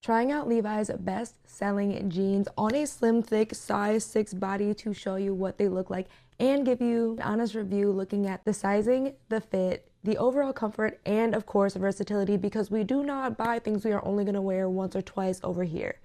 Trying out Levi's best-selling jeans on a slim, thick, size 6 body to show you what they look like and give you an honest review looking at the sizing, the fit, the overall comfort, and of course versatility, because we do not buy things we are only going to wear once or twice over here.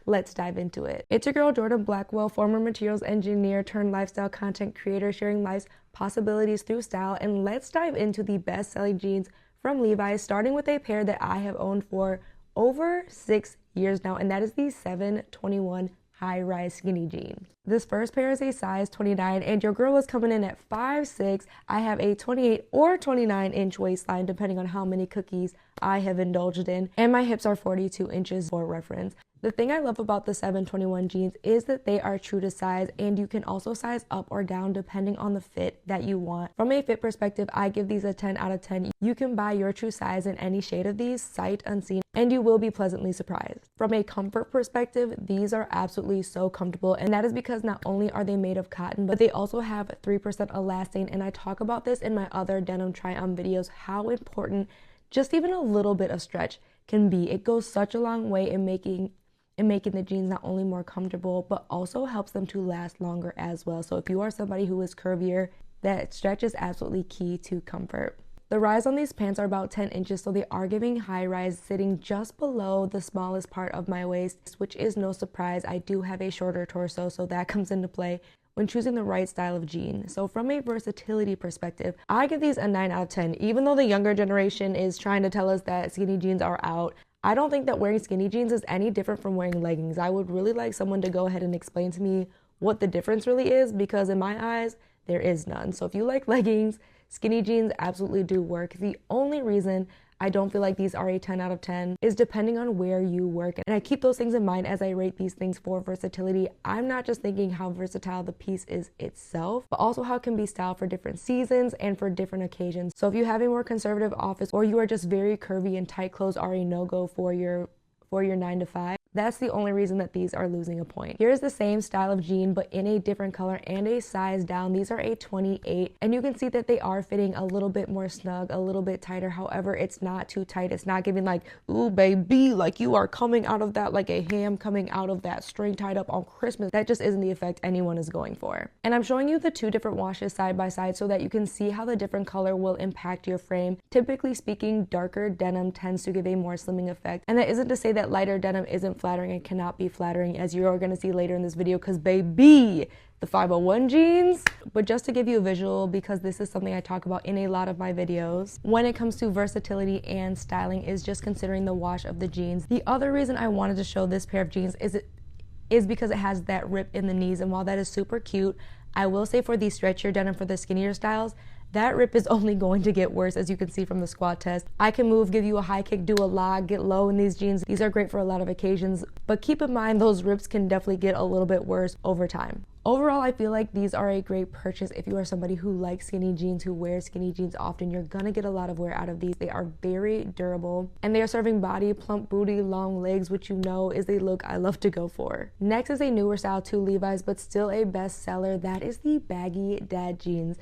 Let's dive into it. It's your girl Jordan Blackwell, former materials engineer turned lifestyle content creator, sharing life's possibilities through style, and let's dive into the best-selling jeans from Levi's, starting with a pair that I have owned for over 6 years now, and that is the 721 high-rise skinny jean. This first pair is a size 29, and your girl is coming in at 5'6". I have a 28 or 29-inch waistline, depending on how many cookies I have indulged in, and my hips are 42 inches for reference. The thing I love about the 721 jeans is that they are true to size, and you can also size up or down depending on the fit that you want. From a fit perspective, I give these a 10 out of 10. You can buy your true size in any shade of these, sight unseen, and you will be pleasantly surprised. From a comfort perspective, these are absolutely so comfortable, and that is because not only are they made of cotton, but they also have 3% elastane, and I talk about this in my other denim try-on videos, how important just even a little bit of stretch can be. It goes such a long way in making the jeans not only more comfortable, but also helps them to last longer as well. So if you are somebody who is curvier, that stretch is absolutely key to comfort. The rise on these pants are about 10 inches, so they are giving high rise, sitting just below the smallest part of my waist, which is no surprise. I do have a shorter torso, so that comes into play when choosing the right style of jean. So from a versatility perspective, I give these a 9 out of 10. Even though the younger generation is trying to tell us that skinny jeans are out, I don't think that wearing skinny jeans is any different from wearing leggings. I would really like someone to go ahead and explain to me what the difference really is, because in my eyes, there is none. So if you like leggings, skinny jeans absolutely do work. The only reason I don't feel like these are a 10 out of 10 is depending on where you work. And I keep those things in mind as I rate these things for versatility. I'm not just thinking how versatile the piece is itself, but also how it can be styled for different seasons and for different occasions. So if you have a more conservative office, or you are just very curvy and tight clothes are a no-go for your 9 to 5, that's the only reason that these are losing a point. Here's the same style of jean, but in a different color and a size down. These are a 28, and you can see that they are fitting a little bit more snug, a little bit tighter. However, it's not too tight. It's not giving like, ooh, baby, like you are coming out of that like a ham coming out of that string tied up on Christmas. That just isn't the effect anyone is going for. And I'm showing you the two different washes side by side so that you can see how the different color will impact your frame. Typically speaking, darker denim tends to give a more slimming effect. And that isn't to say that lighter denim isn't flattering and cannot be flattering, as you're going to see later in this video, because baby, the 501 jeans. But just to give you a visual, because this is something I talk about in a lot of my videos, when it comes to versatility and styling, is just considering the wash of the jeans. The other reason I wanted to show this pair of jeans is because it has that rip in the knees, and while that is super cute, I will say for the stretchier denim, for the skinnier styles, that rip is only going to get worse, as you can see from the squat test. I can move, give you a high kick, do a log, get low in these jeans. These are great for a lot of occasions, but keep in mind those rips can definitely get a little bit worse over time. Overall, I feel like these are a great purchase if you are somebody who likes skinny jeans, who wears skinny jeans often. You're gonna get a lot of wear out of these. They are very durable, and they are serving body, plump booty, long legs, which you know is a look I love to go for. Next is a newer style to Levi's, but still a bestseller. That is the baggy dad jeans.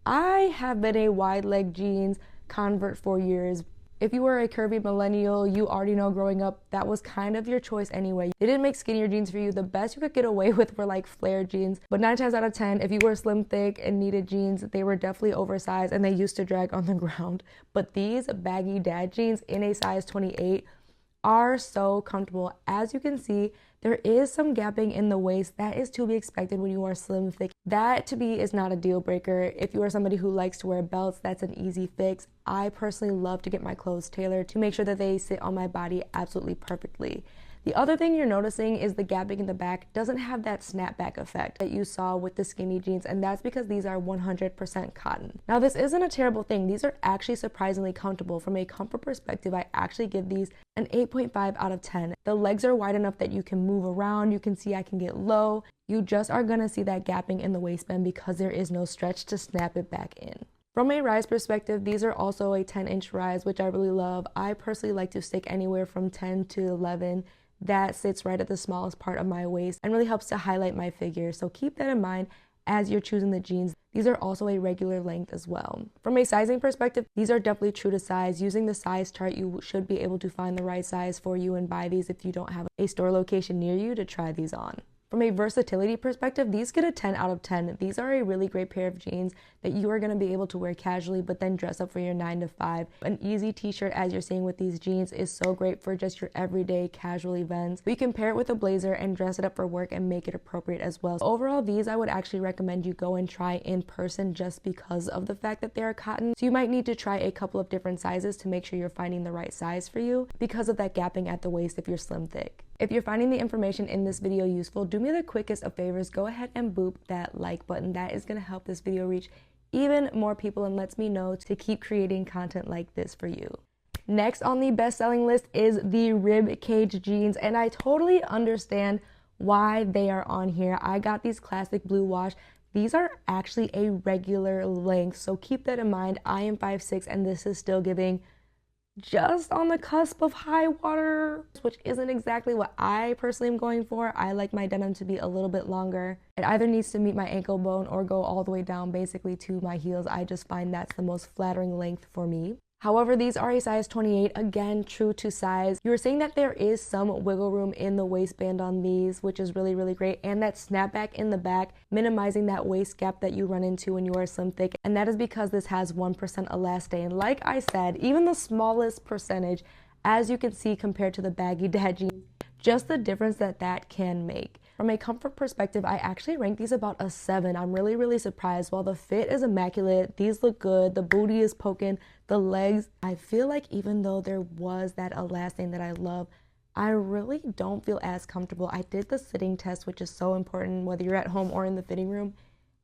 I have been a wide leg jeans convert for years. If you were a curvy millennial, you already know growing up that was kind of your choice anyway. They didn't make skinnier jeans for you. The best you could get away with were like flare jeans. But 9 times out of 10, if you were slim, thick, and needed jeans, they were definitely oversized and they used to drag on the ground. But these baggy dad jeans in a size 28 are so comfortable. As you can see, there is some gapping in the waist. That is to be expected when you are slim, thick. That to me is not a deal breaker. If you are somebody who likes to wear belts, that's an easy fix. I personally love to get my clothes tailored to make sure that they sit on my body absolutely perfectly. The other thing you're noticing is the gapping in the back doesn't have that snapback effect that you saw with the skinny jeans, and that's because these are 100% cotton. Now, this isn't a terrible thing. These are actually surprisingly comfortable. From a comfort perspective, I actually give these an 8.5 out of 10. The legs are wide enough that you can move around. You can see I can get low. You just are gonna see that gapping in the waistband because there is no stretch to snap it back in. From a rise perspective, these are also a 10-inch rise, which I really love. I personally like to stick anywhere from 10 to 11. That sits right at the smallest part of my waist and really helps to highlight my figure. So keep that in mind as you're choosing the jeans. These are also a regular length as well. From a sizing perspective, these are definitely true to size. Using the size chart, you should be able to find the right size for you and buy these if you don't have a store location near you to try these on. From a versatility perspective, these get a 10 out of 10. These are a really great pair of jeans that you are going to be able to wear casually, but then dress up for your 9 to 5. An easy t-shirt, as you're seeing with these jeans, is so great for just your everyday casual events. But you can pair it with a blazer and dress it up for work and make it appropriate as well. So overall, these I would actually recommend you go and try in person just because of the fact that they are cotton. So you might need to try a couple of different sizes to make sure you're finding the right size for you because of that gapping at the waist if you're slim thick. If you're finding the information in this video useful, do me the quickest of favors, go ahead and boop that like button. That is going to help this video reach even more people and lets me know to keep creating content like this for you. Next on the best-selling list is the Ribcage jeans, and I totally understand why they are on here. I got these classic blue wash. These are actually a regular length, so keep that in mind. I am 5'6", and this is still giving just on the cusp of high water, which isn't exactly what I personally am going for. I like my denim to be a little bit longer. It either needs to meet my ankle bone or go all the way down basically to my heels. I just find that's the most flattering length for me. However, these are a size 28, again, true to size. You're seeing that there is some wiggle room in the waistband on these, which is really, really great. And that snapback in the back, minimizing that waist gap that you run into when you are slim thick. And that is because this has 1% elastane. Like I said, even the smallest percentage, as you can see compared to the baggy dad jeans, just the difference that can make. From a comfort perspective, I actually rank these about a 7. I'm really, really surprised. While the fit is immaculate, these look good, the booty is poking, the legs, I feel like even though there was that elastane that I love, I really don't feel as comfortable. I did the sitting test, which is so important whether you're at home or in the fitting room,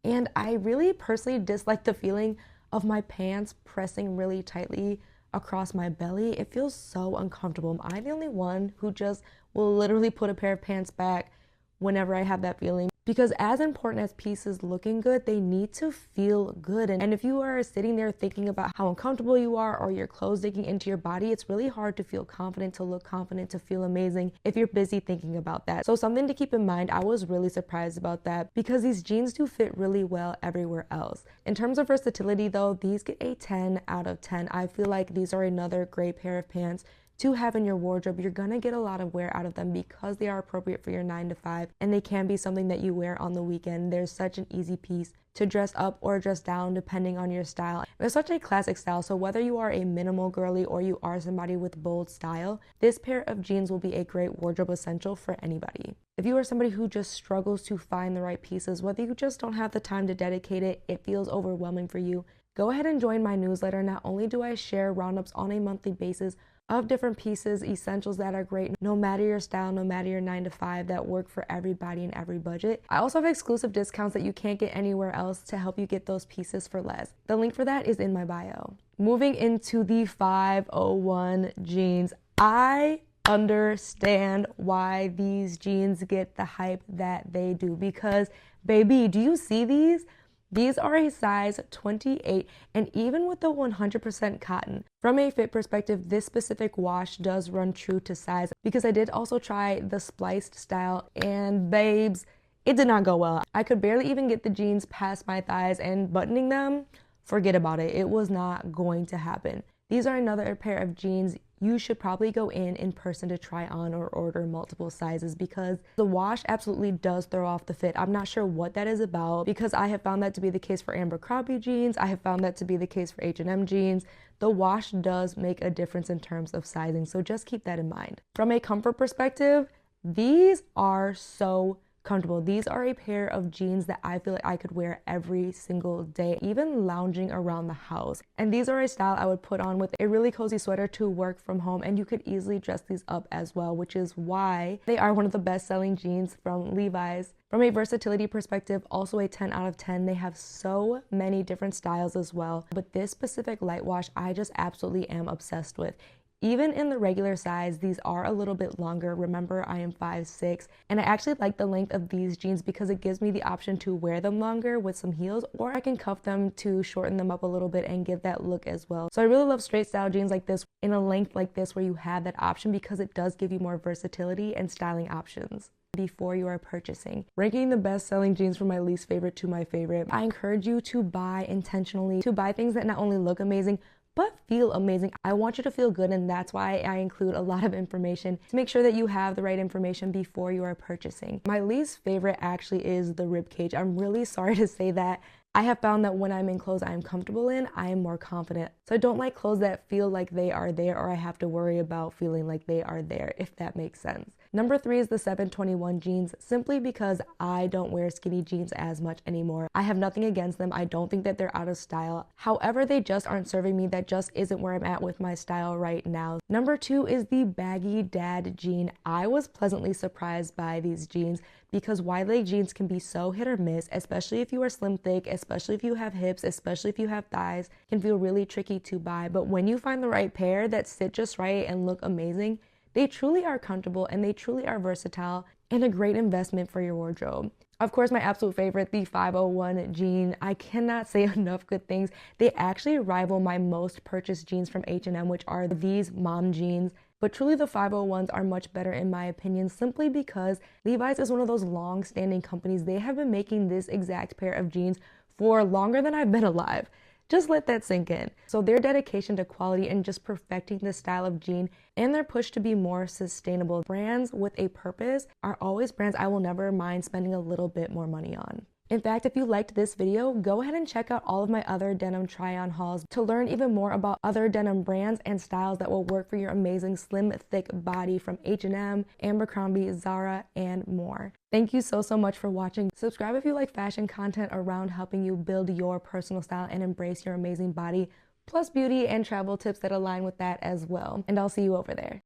and I really personally dislike the feeling of my pants pressing really tightly across my belly. It feels so uncomfortable. Am I the only one who just will literally put a pair of pants back whenever I have that feeling? Because as important as pieces looking good, they need to feel good. And if you are sitting there thinking about how uncomfortable you are or your clothes digging into your body, it's really hard to feel confident, to look confident, to feel amazing if you're busy thinking about that. So something to keep in mind, I was really surprised about that because these jeans do fit really well everywhere else. In terms of versatility though, these get a 10 out of 10. I feel like these are another great pair of pants to have in your wardrobe. You're gonna get a lot of wear out of them because they are appropriate for your 9 to 5, and they can be something that you wear on the weekend. There's such an easy piece to dress up or dress down depending on your style. They're such a classic style, so whether you are a minimal girly or you are somebody with bold style, this pair of jeans will be a great wardrobe essential for anybody. If you are somebody who just struggles to find the right pieces, whether you just don't have the time to dedicate it, it feels overwhelming for you, go ahead and join my newsletter. Not only do I share roundups on a monthly basis of different pieces, essentials that are great no matter your style, no matter your 9 to 5, that work for everybody and every budget, I also have exclusive discounts that you can't get anywhere else to help you get those pieces for less. The link for that is in my bio. Moving into the 501 jeans, I understand why these jeans get the hype that they do because, baby, do you see these? These are a size 28, and even with the 100% cotton, from a fit perspective, this specific wash does run true to size because I did also try the spliced style, and babes, it did not go well. I could barely even get the jeans past my thighs, and buttoning them, forget about it. It was not going to happen. These are another pair of jeans you should probably go in person to try on or order multiple sizes because the wash absolutely does throw off the fit. I'm not sure what that is about because I have found that to be the case for Abercrombie jeans. I have found that to be the case for H&M jeans. The wash does make a difference in terms of sizing, so just keep that in mind. From a comfort perspective, these are so comfortable. These are a pair of jeans that I feel like I could wear every single day, even lounging around the house. And these are a style I would put on with a really cozy sweater to work from home, and you could easily dress these up as well, which is why they are one of the best-selling jeans from Levi's. From a versatility perspective, also a 10 out of 10. They have so many different styles as well, but this specific light wash I just absolutely am obsessed with. Even in the regular size, these are a little bit longer. Remember, I am 5'6", and I actually like the length of these jeans because it gives me the option to wear them longer with some heels, or I can cuff them to shorten them up a little bit and give that look as well. So I really love straight style jeans like this in a length like this where you have that option because it does give you more versatility and styling options. before you are purchasing. Ranking the best-selling jeans from my least favorite to my favorite, I encourage you to buy intentionally, to buy things that not only look amazing, but feel amazing. I want you to feel good, and that's why I include a lot of information to make sure that you have the right information before you are purchasing. My least favorite actually is the Ribcage. I'm really sorry to say that. I have found that when I'm in clothes I'm comfortable in, I am more confident. So I don't like clothes that feel like they are there, or I have to worry about feeling like they are there, if that makes sense. Number 3 is the 721 jeans, simply because I don't wear skinny jeans as much anymore. I have nothing against them. I don't think that they're out of style. However, they just aren't serving me. That just isn't where I'm at with my style right now. Number 2 is the Baggy Dad jean. I was pleasantly surprised by these jeans because wide leg jeans can be so hit or miss, especially if you are slim thick, especially if you have hips, especially if you have thighs, can feel really tricky to buy. But when you find the right pair that sit just right and look amazing, they truly are comfortable and they truly are versatile and a great investment for your wardrobe. Of course, my absolute favorite, the 501 jean. I cannot say enough good things. They actually rival my most purchased jeans from H&M, which are these mom jeans. But truly the 501s are much better in my opinion, simply because Levi's is one of those long-standing companies. They have been making this exact pair of jeans for longer than I've been alive. Just let that sink in. So their dedication to quality and just perfecting the style of jean and their push to be more sustainable. Brands with a purpose are always brands I will never mind spending a little bit more money on. In fact, if you liked this video, go ahead and check out all of my other denim try-on hauls to learn even more about other denim brands and styles that will work for your amazing slim, thick body from H&M, Abercrombie, Zara, and more. Thank you so much for watching. Subscribe if you like fashion content around helping you build your personal style and embrace your amazing body, plus beauty and travel tips that align with that as well. And I'll see you over there.